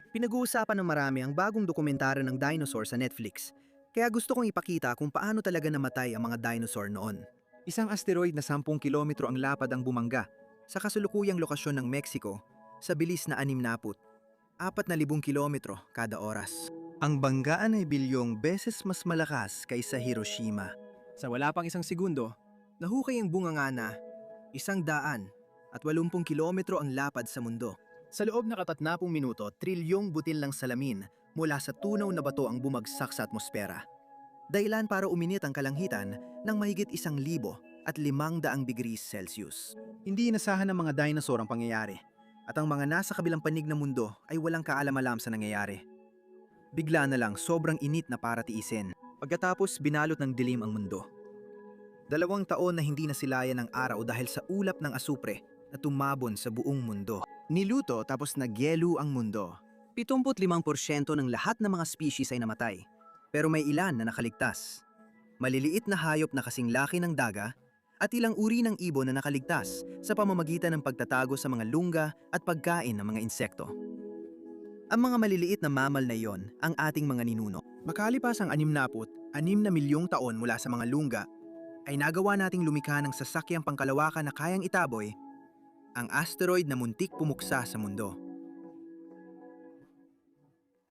Pinag-uusapan ng marami ang bagong dokumentaryo ng dinosaur sa Netflix. Kaya gusto kong ipakita kung paano talaga namatay ang mga dinosaur noon. Isang asteroid na 10 kilometro ang lapad ang bumangga sa kasulukuyang lokasyon ng Mexico sa bilis na 4,000 kilometro kada oras. Ang banggaan ay bilyong beses mas malakas kaysa Hiroshima. Sa wala pang isang segundo, nahukay ang bunganga na 180 kilometro ang lapad sa mundo. Sa loob na 40 minuto, trilyong butil ng salamin mula sa tunaw na bato ang bumagsak sa atmosfera. Dahilan para uminit ang kalangitan ng mahigit 1,500 degrees Celsius. Hindi inasahan ng mga dinosaur ang pangyayari at ang mga nasa kabilang panig ng mundo ay walang kaalam-alam sa nangyayari. Bigla na lang sobrang init na para tiisin. Pagkatapos binalot ng dilim ang mundo. 2 taon na hindi nasilayan ng araw dahil sa ulap ng asupre na tumabon sa buong mundo. Niluto tapos nagyelo ang mundo. 75% ng lahat ng mga species ay namatay, pero may ilan na nakaligtas. Maliliit na hayop na kasing laki ng daga at ilang uri ng ibon na nakaligtas sa pamamagitan ng pagtatago sa mga lungga at pagkain ng mga insekto. Ang mga maliliit na mammal na iyon ang ating mga ninuno. Makalipas ang 66 na milyong taon mula sa mga lungga, ay nagawa nating lumikha ng sasakyang pangkalawakan na kayang itaboy ang asteroid na muntik pumuksa sa mundo.